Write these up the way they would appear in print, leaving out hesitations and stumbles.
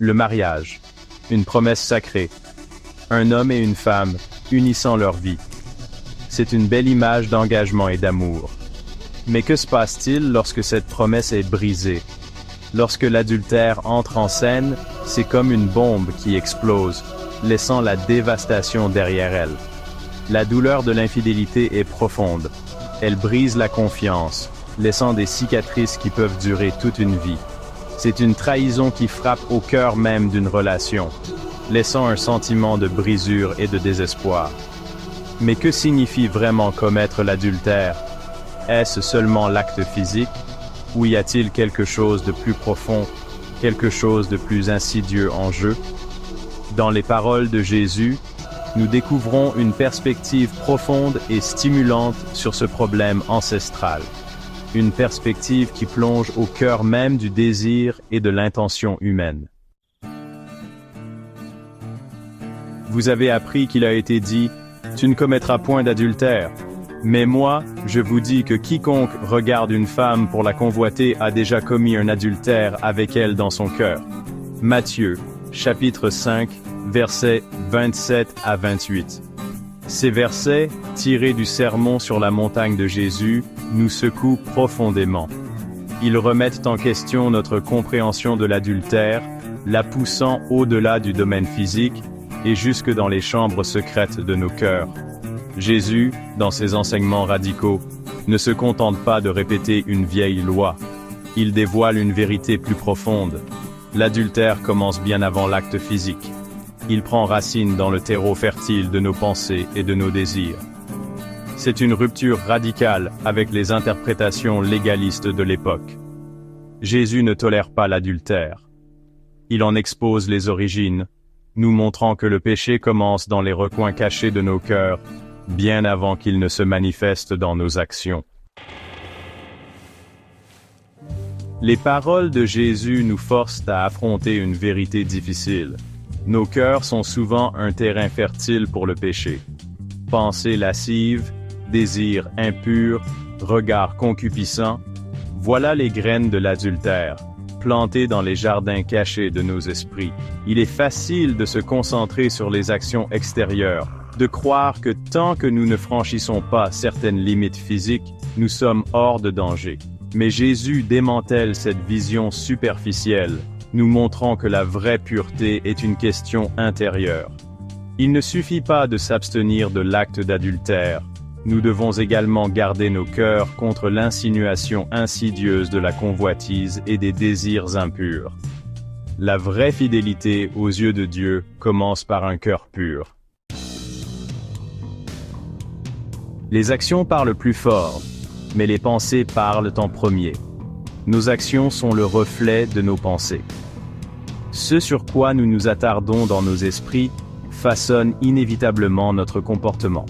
Le mariage, une promesse sacrée. Un homme et une femme, unissant leur vie. C'est une belle image d'engagement et d'amour. Mais que se passe-t-il lorsque cette promesse est brisée? Lorsque l'adultère entre en scène, c'est comme une bombe qui explose, laissant la dévastation derrière elle. La douleur de l'infidélité est profonde. Elle brise la confiance, laissant des cicatrices qui peuvent durer toute une vie. C'est une trahison qui frappe au cœur même d'une relation, laissant un sentiment de brisure et de désespoir. Mais que signifie vraiment commettre l'adultère? Est-ce seulement l'acte physique? Ou y a-t-il quelque chose de plus profond, quelque chose de plus insidieux en jeu? Dans les paroles de Jésus, nous découvrons une perspective profonde et stimulante sur ce problème ancestral. Une perspective qui plonge au cœur même du désir et de l'intention humaine. Vous avez appris qu'il a été dit « Tu ne commettras point d'adultère ». Mais moi, je vous dis que quiconque regarde une femme pour la convoiter a déjà commis un adultère avec elle dans son cœur. Matthieu, chapitre 5, versets 27 à 28. Ces versets, tirés du sermon sur la montagne de Jésus, nous secouent profondément. Ils remettent en question notre compréhension de l'adultère, la poussant au-delà du domaine physique et jusque dans les chambres secrètes de nos cœurs. Jésus, dans ses enseignements radicaux, ne se contente pas de répéter une vieille loi. Il dévoile une vérité plus profonde. L'adultère commence bien avant l'acte physique. Il prend racine dans le terreau fertile de nos pensées et de nos désirs. C'est une rupture radicale avec les interprétations légalistes de l'époque. Jésus ne tolère pas l'adultère. Il en expose les origines, nous montrant que le péché commence dans les recoins cachés de nos cœurs, bien avant qu'il ne se manifeste dans nos actions. Les paroles de Jésus nous forcent à affronter une vérité difficile. Nos cœurs sont souvent un terrain fertile pour le péché. Pensées lascives, désirs impurs, regards concupiscents, voilà les graines de l'adultère, plantées dans les jardins cachés de nos esprits. Il est facile de se concentrer sur les actions extérieures, de croire que tant que nous ne franchissons pas certaines limites physiques, nous sommes hors de danger. Mais Jésus démantèle cette vision superficielle, nous montrant que la vraie pureté est une question intérieure. Il ne suffit pas de s'abstenir de l'acte d'adultère, nous devons également garder nos cœurs contre l'insinuation insidieuse de la convoitise et des désirs impurs. La vraie fidélité aux yeux de Dieu commence par un cœur pur. Les actions parlent plus fort, mais les pensées parlent en premier. Nos actions sont le reflet de nos pensées. Ce sur quoi nous nous attardons dans nos esprits façonne inévitablement notre comportement.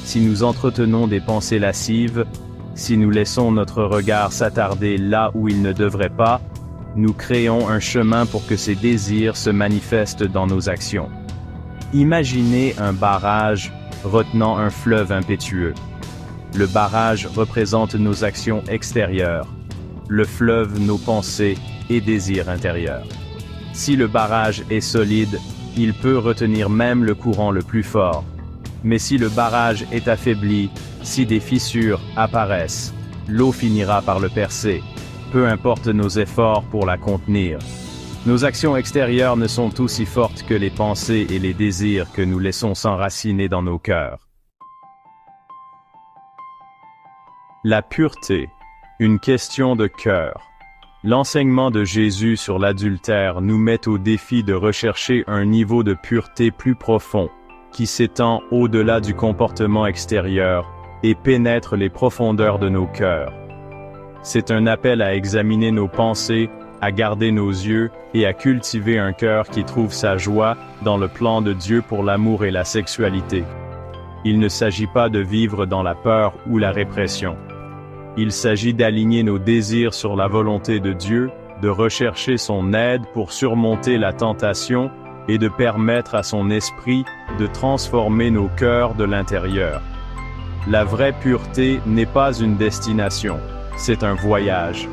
Si nous entretenons des pensées lascives, si nous laissons notre regard s'attarder là où il ne devrait pas, nous créons un chemin pour que ces désirs se manifestent dans nos actions. Imaginez un barrage retenant un fleuve impétueux. Le barrage représente nos actions extérieures, le fleuve nos pensées et désirs intérieurs. Si le barrage est solide, il peut retenir même le courant le plus fort. Mais si le barrage est affaibli, si des fissures apparaissent, l'eau finira par le percer, peu importe nos efforts pour la contenir. Nos actions extérieures ne sont aussi fortes que les pensées et les désirs que nous laissons s'enraciner dans nos cœurs. La pureté, une question de cœur. L'enseignement de Jésus sur l'adultère nous met au défi de rechercher un niveau de pureté plus profond, qui s'étend au-delà du comportement extérieur et pénètre les profondeurs de nos cœurs. C'est un appel à examiner nos pensées, à garder nos yeux et à cultiver un cœur qui trouve sa joie dans le plan de Dieu pour l'amour et la sexualité. Il ne s'agit pas de vivre dans la peur ou la répression. Il s'agit d'aligner nos désirs sur la volonté de Dieu, de rechercher son aide pour surmonter la tentation et de permettre à son esprit de transformer nos cœurs de l'intérieur. La vraie pureté n'est pas une destination, c'est un voyage.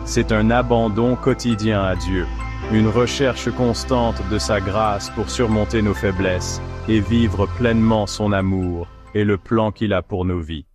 C'est un abandon quotidien à Dieu. une recherche constante de sa grâce pour surmonter nos faiblesses et vivre pleinement son amour et le plan qu'il a pour nos vies.